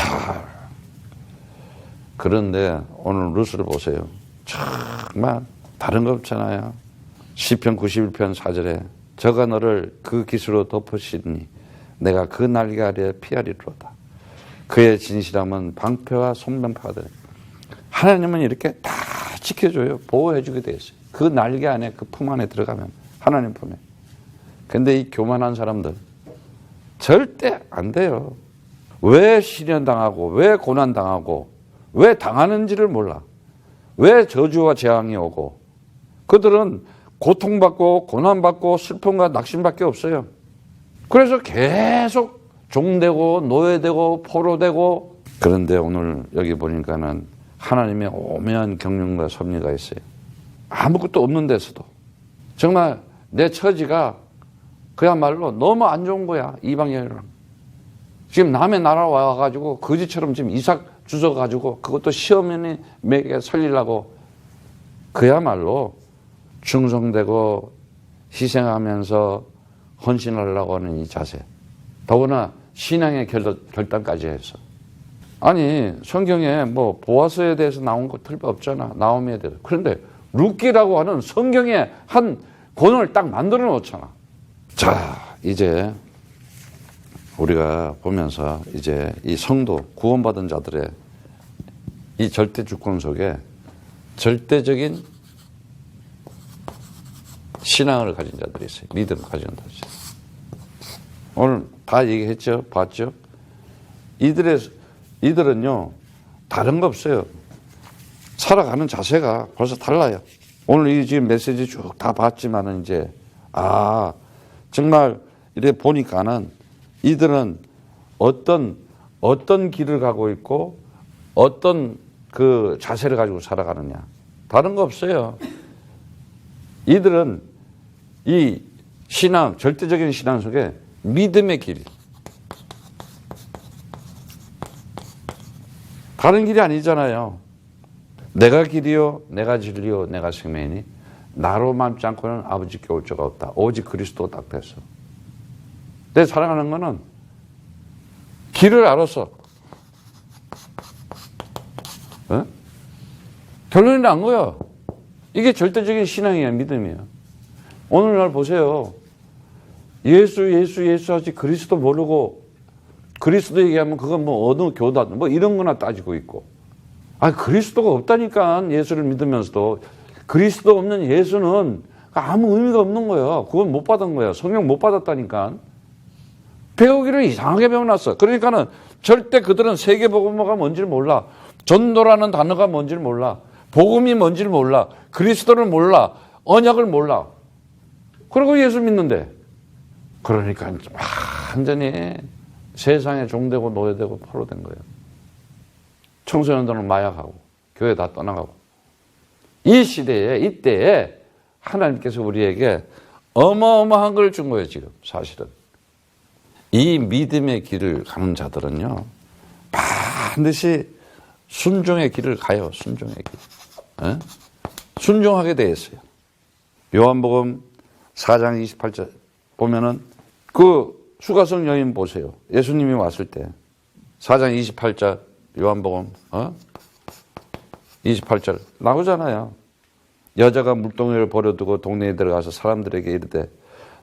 그런데 오늘 루스를 보세요. 정말 다른 거 없잖아요. 시편 91편 4절에 저가 너를 그 깃으로 덮으시니 내가 그 날개 아래 피하리로다. 그의 진실함은 방패와 손변파가 되네. 하나님은 이렇게 다 지켜줘요. 보호해주게 돼 있어요. 그 날개 안에 그 품 안에 들어가면 하나님 품에. 근데 이 교만한 사람들 절대 안 돼요. 왜 시련당하고 왜 고난당하고 왜 당하는지를 몰라. 왜 저주와 재앙이 오고 그들은 고통받고 고난받고 슬픔과 낙심밖에 없어요. 그래서 계속 종되고 노예되고 포로되고. 그런데 오늘 여기 보니까는 하나님의 오묘한 경륜과 섭리가 있어요. 아무것도 없는 데서도 정말 내 처지가 그야말로 너무 안 좋은 거야. 이방인이랑 지금 남의 나라 와가지고 거지처럼 지금 이삭 주워가지고 그것도 시어머니 맥에 살리려고 그야말로 충성되고 희생하면서 헌신하려고 하는 이 자세. 더구나 신앙의 결단까지 해서. 아니 성경에 뭐 보아스에 대해서 나온 거 틀려 없잖아. 나오미에 대해서. 그런데 룻기라고 하는 성경의 한 권을 딱 만들어 놓잖아. 자 이제 우리가 보면서 이제 이 성도 구원받은 자들의 이 절대 주권 속에 절대적인 신앙을 가진 자들이 있어요. 믿음을 가진 자들이 있어요. 오늘 다 얘기했죠? 봤죠? 이들은요 다른 거 없어요. 살아가는 자세가 벌써 달라요. 오늘 이 지금 메시지 쭉 다 봤지만은 이제 정말 이렇게 보니까는 이들은 어떤 길을 가고 있고 어떤 그 자세를 가지고 살아가느냐. 다른 거 없어요. 이들은 이 신앙, 절대적인 신앙 속에 믿음의 길이. 다른 길이 아니잖아요. 내가 길이요, 내가 진리요, 내가 생명이니 나로 맘지 않고는 아버지께 올 자가 없다. 오직 그리스도가 딱 됐어. 내 살아가는 거는 길을 알아서 결론이 난 거야. 이게 절대적인 신앙이야. 믿음이야. 오늘날 보세요. 예수 하지 그리스도 모르고 그리스도 얘기하면 그건 뭐 어느 교단 뭐 이런 거나 따지고 있고. 그리스도가 없다니까. 예수를 믿으면서도 그리스도 없는 예수는 아무 의미가 없는 거야. 그건 못 받은 거야. 성령 못 받았다니까. 배우기를 이상하게 배워놨어. 그러니까는 절대 그들은 세계복음화가 뭔지를 몰라. 전도라는 단어가 뭔지를 몰라. 복음이 뭔지를 몰라. 그리스도를 몰라. 언약을 몰라. 그리고 예수 믿는데. 그러니까 완전히 세상에 종되고 노예되고 포로된 거예요. 청소년들은 마약하고 교회 다 떠나가고. 이 시대에 이때에 하나님께서 우리에게 어마어마한 걸 준 거예요. 지금 사실은. 이 믿음의 길을 가는 자들은요 반드시 순종의 길을 가요. 순종의 길. 순종하게 돼 있어요. 요한복음 4장 28절 보면은 그 수가성 여인 보세요. 예수님이 왔을 때 4장 28절 요한복음 28절 나오잖아요. 여자가 물동이를 버려두고 동네에 들어가서 사람들에게 이르되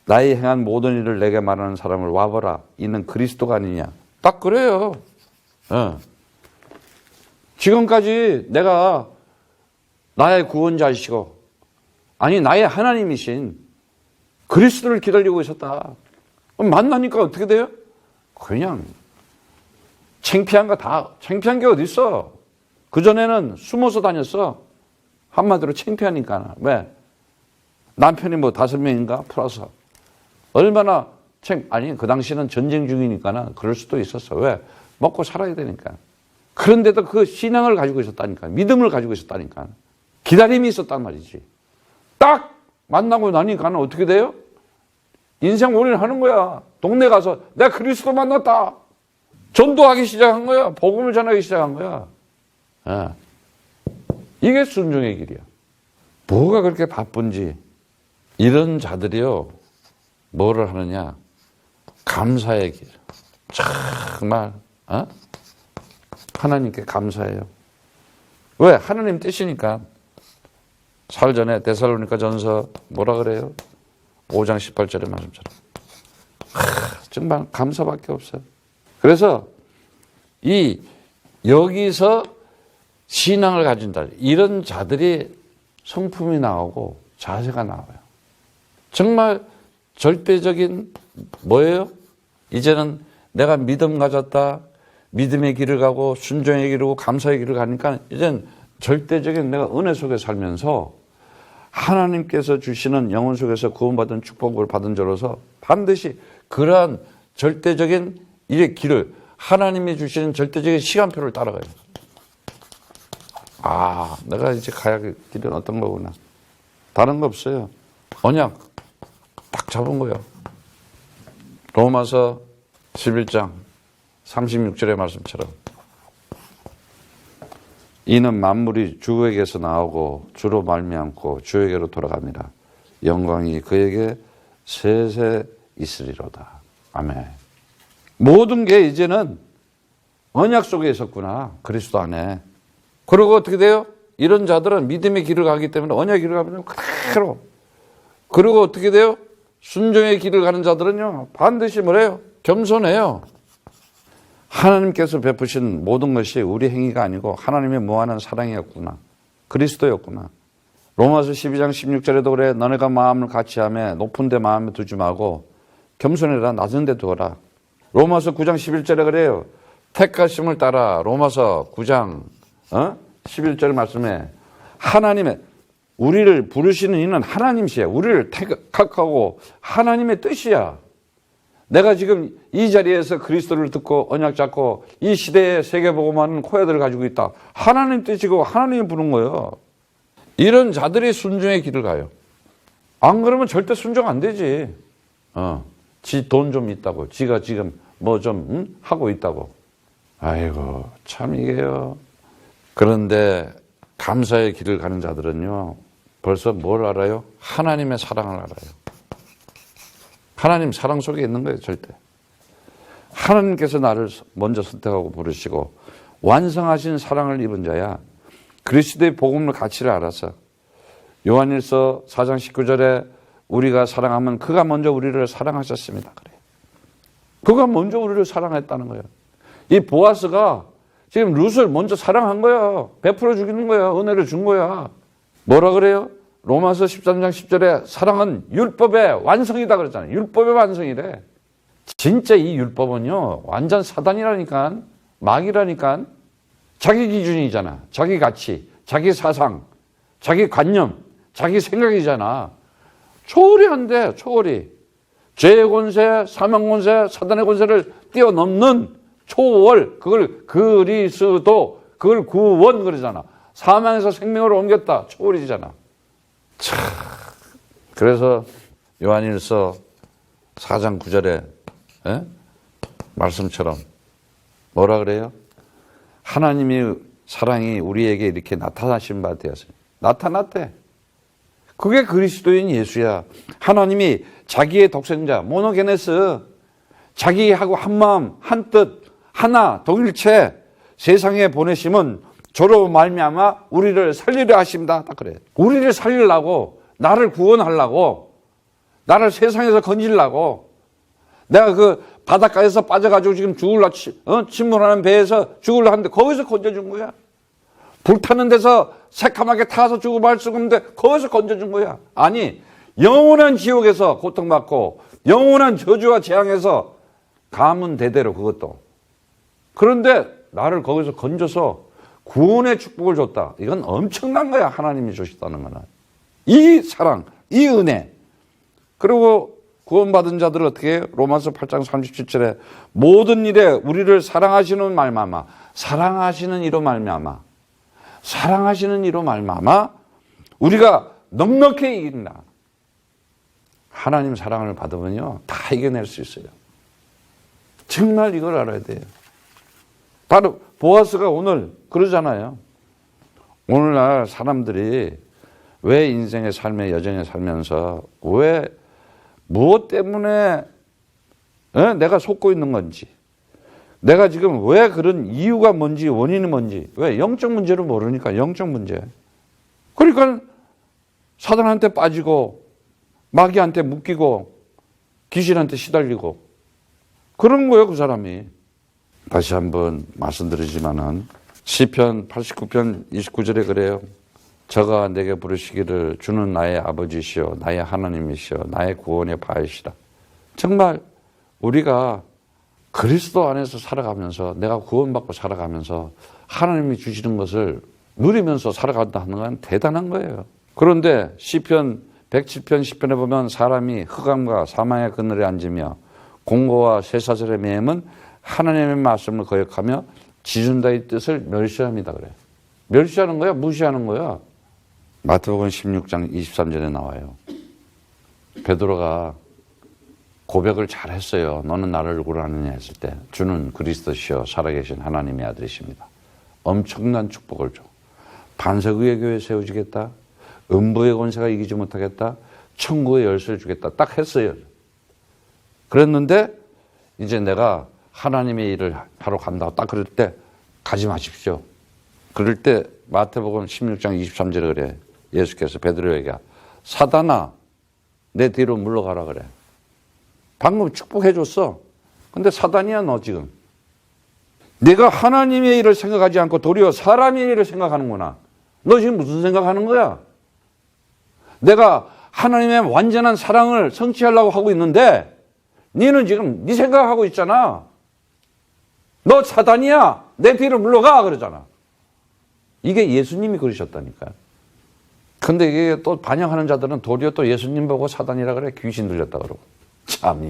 나의 행한 모든 일을 내게 말하는 사람을 와보라. 이는 그리스도가 아니냐. 딱 그래요. 지금까지 내가 나의 구원자이시고 아니 나의 하나님이신 그리스도를 기다리고 있었다. 만나니까 어떻게 돼요? 그냥 창피한 게 어디 있어? 그전에는 숨어서 다녔어. 한마디로 창피하니까. 왜? 남편이 뭐 5명인가 플러스. 얼마나 아니 그 당시는 전쟁 중이니까 그럴 수도 있었어. 왜? 먹고 살아야 되니까. 그런데도 그 신앙을 가지고 있었다니까. 믿음을 가지고 있었다니까. 기다림이 있었단 말이지. 딱 만나고 나니까 어떻게 돼요? 인생 올인하는 거야. 동네 가서 내가 그리스도 만났다. 전도하기 시작한 거야. 복음을 전하기 시작한 거야. 이게 순종의 길이야. 뭐가 그렇게 바쁜지. 이런 자들이요. 뭐를 하느냐. 감사의 길. 정말 하나님께 감사해요. 왜? 하나님 뜻이니까. 살전에 데살로니가 전서 뭐라 그래요? 5장 18절의 말씀처럼. 정말 감사밖에 없어요. 그래서 여기서 신앙을 가진 자, 이런 자들이 성품이 나오고 자세가 나와요. 정말 절대적인 뭐예요? 이제는 내가 믿음 가졌다. 믿음의 길을 가고 순종의 길을 가고 감사의 길을 가니까 이제는 절대적인 내가 은혜 속에 살면서 하나님께서 주시는 영혼 속에서 구원받은 축복을 받은 자로서 반드시 그러한 절대적인 이 길을 하나님이 주시는 절대적인 시간표를 따라가요. 내가 이제 가야 할 길은 어떤 거구나. 다른 거 없어요. 언약 딱 잡은 거예요. 로마서 11장 36절의 말씀처럼 이는 만물이 주에게서 나오고 주로 말미암고 주에게로 돌아갑니다. 영광이 그에게 세세 있으리로다. 아멘. 모든 게 이제는 언약 속에 있었구나. 그리스도 안에. 그리고 어떻게 돼요? 이런 자들은 믿음의 길을 가기 때문에 언약의 길을 가면 그대로. 그리고 어떻게 돼요? 순종의 길을 가는 자들은요. 반드시 뭐래요? 겸손해요. 하나님께서 베푸신 모든 것이 우리 행위가 아니고 하나님의 무한한 사랑이었구나. 그리스도였구나. 로마서 12장 16절에도 그래. 너네가 마음을 같이하며 높은 데 마음에 두지 말고 겸손해라. 낮은 데 두어라. 로마서 9장 11절에 그래요. 택하심을 따라 로마서 9장 11절 말씀에 하나님의 우리를 부르시는 이는 하나님이시야. 우리를 택하고 하나님의 뜻이야. 내가 지금 이 자리에서 그리스도를 듣고 언약 잡고 이 시대에 세계복음하는 코야들을 가지고 있다. 하나님 뜻이고 하나님이 부른 거예요. 이런 자들이 순종의 길을 가요. 안 그러면 절대 순종 안 되지. 지 돈 좀 있다고. 지가 지금 뭐 좀 하고 있다고. 아이고 참 이게요. 그런데 감사의 길을 가는 자들은요. 벌써 뭘 알아요? 하나님의 사랑을 알아요. 하나님 사랑 속에 있는 거예요. 절대. 하나님께서 나를 먼저 선택하고 부르시고 완성하신 사랑을 입은 자야. 그리스도의 복음의 가치를 알아서 요한일서 4장 19절에 우리가 사랑하면 그가 먼저 우리를 사랑하셨습니다. 그래. 그가 먼저 우리를 사랑했다는 거예요. 이 보아스가 지금 룻을 먼저 사랑한 거야. 베풀어 주기는 거야. 은혜를 준 거야. 뭐라 그래요? 로마서 13장 10절에 사랑은 율법의 완성이다 그랬잖아요. 율법의 완성이래. 진짜 이 율법은요. 완전 사단이라니까. 마귀라니까. 자기 기준이잖아. 자기 가치, 자기 사상, 자기 관념, 자기 생각이잖아. 초월이 안 돼. 초월이. 죄의 권세, 사망 권세, 사단의 권세를 뛰어넘는 초월. 그걸 그리스도, 그걸 구원 그러잖아. 사망에서 생명으로 옮겼다. 초월이잖아. 참. 그래서 요한일서 4장 9절에 말씀처럼 뭐라 그래요? 하나님의 사랑이 우리에게 이렇게 나타나신 바 되었어요. 나타났대. 그게 그리스도인 예수야. 하나님이 자기의 독생자 모노게네스 자기하고 한마음 한뜻 하나 동일체 세상에 보내심은 저로 말미암아 우리를 살리려 하십니다. 딱 그래. 우리를 살리려고, 나를 구원하려고, 나를 세상에서 건지려고, 내가 그 바닷가에서 빠져가지고 지금 침몰하는 배에서 죽으려 하는데 거기서 건져준 거야. 불타는 데서 새카맣게 타서 죽고 말 수가 없는데 거기서 건져준 거야. 아니, 영원한 지옥에서 고통받고 영원한 저주와 재앙에서 가문 대대로 그것도. 그런데 나를 거기서 건져서 구원의 축복을 줬다. 이건 엄청난 거야. 하나님이 주셨다는 거는. 이 사랑, 이 은혜. 그리고 구원받은 자들 어떻게 해요? 로마서 8장 37절에 모든 일에 우리를 사랑하시는 말미암아, 사랑하시는 이로 말미암아, 사랑하시는 이로 말미암아 우리가 넉넉히 이긴다. 하나님 사랑을 받으면요 다 이겨낼 수 있어요. 정말 이걸 알아야 돼요. 바로 보아스가 오늘 그러잖아요. 오늘날 사람들이 왜 인생의 삶의 여정에 살면서 왜 무엇 때문에 내가 속고 있는 건지, 내가 지금 왜 그런 이유가 뭔지, 원인이 뭔지, 왜 영적 문제를 모르니까 영적 문제. 그러니까 사단한테 빠지고 마귀한테 묶이고 귀신한테 시달리고 그런 거예요, 그 사람이. 다시 한번 말씀드리지만은 시편 89편 29절에 그래요. 저가 내게 부르시기를 주는 나의 아버지시오, 나의 하나님이시오, 나의 구원의 바이시라. 정말 우리가 그리스도 안에서 살아가면서, 내가 구원받고 살아가면서 하나님이 주시는 것을 누리면서 살아간다는 건 대단한 거예요. 그런데 시편 107편 10편에 보면 사람이 흑암과 사망의 그늘에 앉으며 공고와 쇠사슬에 매임은 하나님의 말씀을 거역하며 지존자의 뜻을 멸시합니다. 그래. 멸시하는 거야? 무시하는 거야? 마태복음 16장 23절에 나와요. 베드로가 고백을 잘 했어요. 너는 나를 누구로 아느냐 했을 때 주는 그리스도시요 살아계신 하나님의 아들이십니다. 엄청난 축복을 줘. 반석의 교회 세워주겠다. 음부의 권세가 이기지 못하겠다. 천국의 열쇠를 주겠다. 딱 했어요. 그랬는데 이제 내가 하나님의 일을 하러 간다고 딱 그럴 때 가지 마십시오. 그럴 때 마태복음 16장 23절에 그래. 예수께서 베드로에게 사단아 내 뒤로 물러가라 그래. 방금 축복해 줬어. 근데 사단이야 너 지금. 네가 하나님의 일을 생각하지 않고 도리어 사람의 일을 생각하는구나. 너 지금 무슨 생각하는 거야? 내가 하나님의 완전한 사랑을 성취하려고 하고 있는데 너는 지금 네 생각하고 있잖아. 너 사단이야. 내 뒤로 물러가 그러잖아. 이게 예수님이 그러셨다니까. 근데 이게 또 반영하는 자들은 도리어 또 예수님 보고 사단이라 그래. 귀신 들렸다 그러고. 참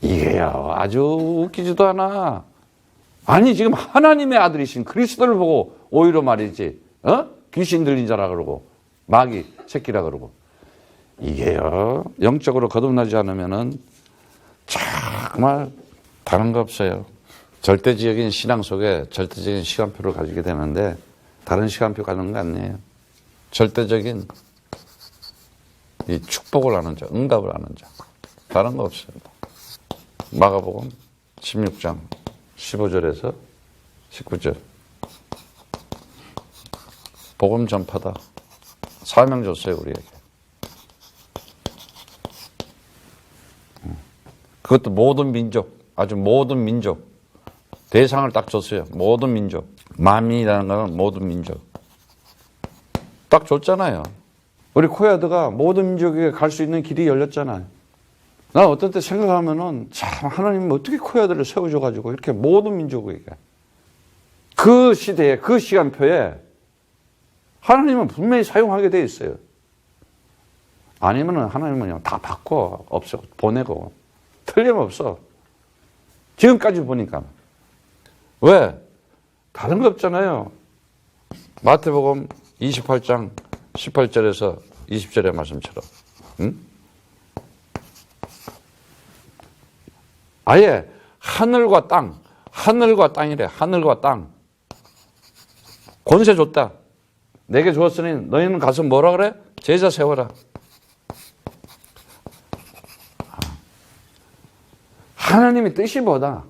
이게요 아주 웃기지도 않아. 아니 지금 하나님의 아들이신 그리스도를 보고 오히려 말이지 귀신 들린 자라 그러고 마귀 새끼라 그러고. 이게요 영적으로 거듭나지 않으면은 정말 다른 거 없어요. 절대적인 신앙 속에 절대적인 시간표를 가지게 되는데 다른 시간표 가는 거 아니에요. 절대적인 이 축복을 하는 자, 응답을 하는 자. 다른 거 없습니다. 마가복음 16장 15절에서 19절. 복음 전파다. 사명 줬어요, 우리에게. 그것도 모든 민족, 아주 모든 민족. 대상을 딱 줬어요. 모든 민족. 만민이라는 거는 모든 민족. 딱 줬잖아요. 우리 코야드가 모든 민족에게 갈 수 있는 길이 열렸잖아요. 나 어떤 때 생각하면은 참 하나님은 어떻게 코야드를 세워줘가지고 이렇게 모든 민족에게 그 시대에 그 시간표에 하나님은 분명히 사용하게 돼 있어요. 아니면은 하나님은요 다 바꿔 없어 보내고 틀림없어. 지금까지 보니까 왜 다른 거 없잖아요. 마태복음 28장 18절에서 20절의 말씀처럼 아예 하늘과 땅이래. 하늘과 땅 권세 줬다. 내게 주었으니 너희는 가서 뭐라 그래? 제자 세워라. 하나님의 뜻이 뭐다?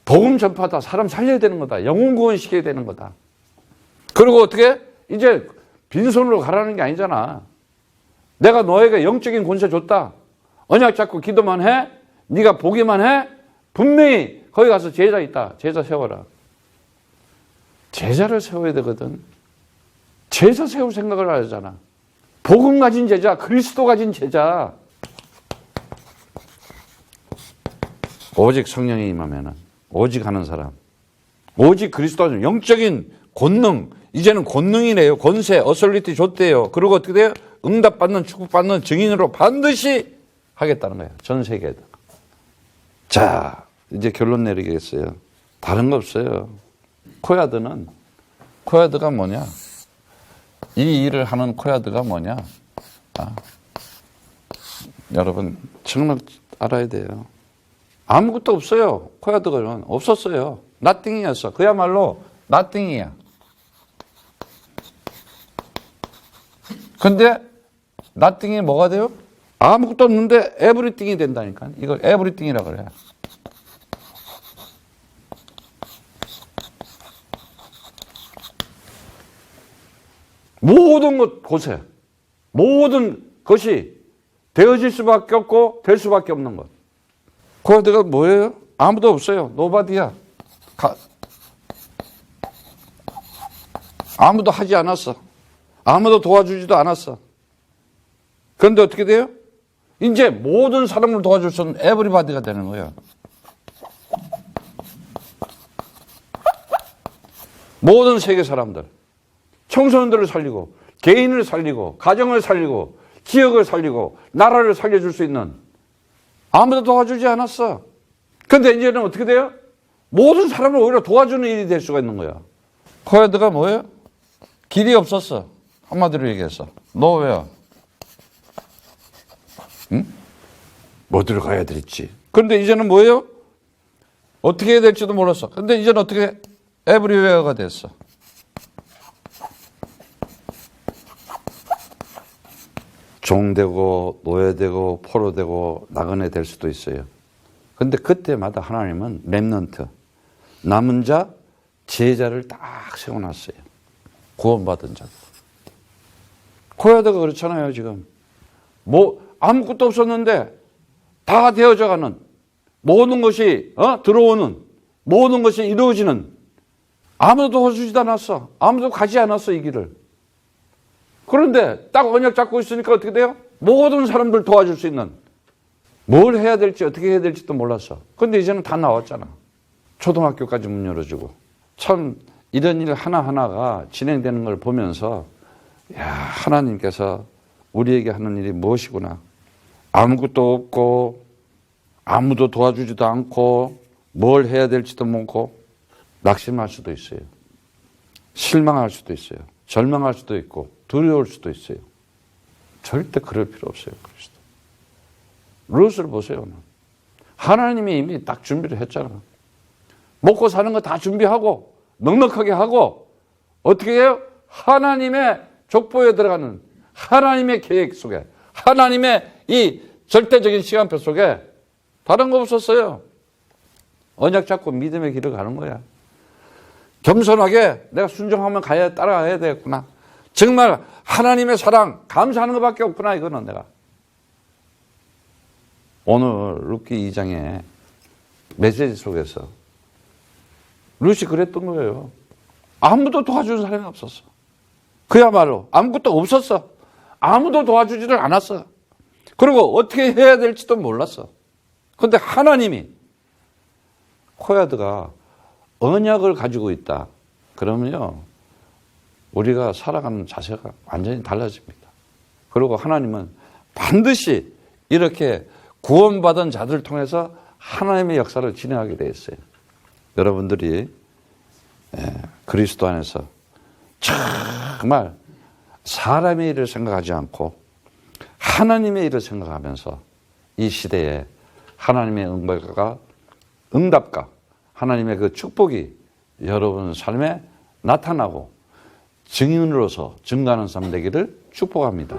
복음 전파다. 사람 살려야 되는 거다. 영혼 구원시켜야 되는 거다. 그리고 어떻게? 이제 빈손으로 가라는 게 아니잖아. 내가 너에게 영적인 권세 줬다. 언약 잡고 기도만 해? 네가 보기만 해? 분명히 거기 가서 제자 있다. 제자 세워라. 제자를 세워야 되거든. 제자 세울 생각을 하잖아. 복음 가진 제자, 그리스도 가진 제자. 오직 성령이 임하면은, 오직 하는 사람, 오직 그리스도 가진 영적인 권능, 이제는 권능이래요. 권세, 어설리티 줬대요. 그리고 어떻게 돼요? 응답받는, 축복받는 증인으로 반드시 하겠다는 거예요. 전 세계에다. 자, 이제 결론 내리겠어요. 다른 거 없어요. 코야드가 뭐냐? 이 일을 하는 코야드가 뭐냐? 여러분, 정말 알아야 돼요. 아무것도 없어요. 코야드는 없었어요. 나띵이었어. 그야말로 나띵이야. 근데 나띵이 뭐가 돼요? 아무것도 없는데 에브리띵이 된다니까. 이걸 에브리띵이라고 그래요. 모든 곳에 모든 것이 되어질 수밖에 없고 될 수밖에 없는 것. 코야드가 뭐예요? 아무도 없어요. 노바디야. 아무도 하지 않았어. 아무도 도와주지도 않았어. 그런데 어떻게 돼요? 이제 모든 사람을 도와줄 수 있는 에브리바디가 되는 거예요. 모든 세계 사람들. 청소년들을 살리고, 개인을 살리고, 가정을 살리고, 지역을 살리고, 나라를 살려줄 수 있는 아무도 도와주지 않았어. 근데 이제는 어떻게 돼요? 모든 사람을 오히려 도와주는 일이 될 수가 있는 거야. 코야드가 뭐예요? 길이 없었어. 한마디로 얘기해서. 너 왜요? 응? 어디로 가야 될지. 그런데 이제는 뭐예요? 어떻게 해야 될지도 몰랐어. 근데 이제는 어떻게 해? 에브리웨어가 됐어. 종되고 노예되고 포로되고 나그네 될 수도 있어요. 근데 그때마다 하나님은 렘넌트, 남은 자, 제자를 딱 세워놨어요. 구원받은 자들. 코야드가 그렇잖아요, 지금. 아무것도 없었는데 다 되어져가는 모든 것이 들어오는 모든 것이 이루어지는 아무도 도와주지도 않았어. 아무도 가지 않았어, 이 길을. 그런데 딱 언약 잡고 있으니까 어떻게 돼요? 모든 사람들 도와줄 수 있는 뭘 해야 될지 어떻게 해야 될지도 몰랐어. 그런데 이제는 다 나왔잖아. 초등학교까지 문 열어주고. 참 이런 일 하나하나가 진행되는 걸 보면서 야, 하나님께서 우리에게 하는 일이 무엇이구나. 아무것도 없고 아무도 도와주지도 않고 뭘 해야 될지도 모르고 낙심할 수도 있어요. 실망할 수도 있어요. 절망할 수도 있고 두려울 수도 있어요. 절대 그럴 필요 없어요. 그리스도. 룻을 보세요. 하나님이 이미 딱 준비를 했잖아. 먹고 사는 거 다 준비하고 넉넉하게 하고 어떻게 해요? 하나님의 족보에 들어가는 하나님의 계획 속에 하나님의 이 절대적인 시간표 속에 다른 거 없었어요. 언약 잡고 믿음의 길을 가는 거야. 겸손하게 내가 순종하면 따라가야 되겠구나. 정말 하나님의 사랑 감사하는 것밖에 없구나. 이거는 내가. 오늘 룻기 2장의 메시지 속에서 룻이 그랬던 거예요. 아무도 도와주는 사람이 없었어. 그야말로 아무것도 없었어. 아무도 도와주지를 않았어. 그리고 어떻게 해야 될지도 몰랐어. 그런데 하나님이 코야드가 언약을 가지고 있다. 그러면요. 우리가 살아가는 자세가 완전히 달라집니다. 그리고 하나님은 반드시 이렇게 구원받은 자들을 통해서 하나님의 역사를 진행하게 되어 있어요. 여러분들이 그리스도 안에서 정말 사람의 일을 생각하지 않고 하나님의 일을 생각하면서 이 시대에 하나님의 응답과 하나님의 그 축복이 여러분 삶에 나타나고 증인으로서 증거하는 삶 되기를 축복합니다.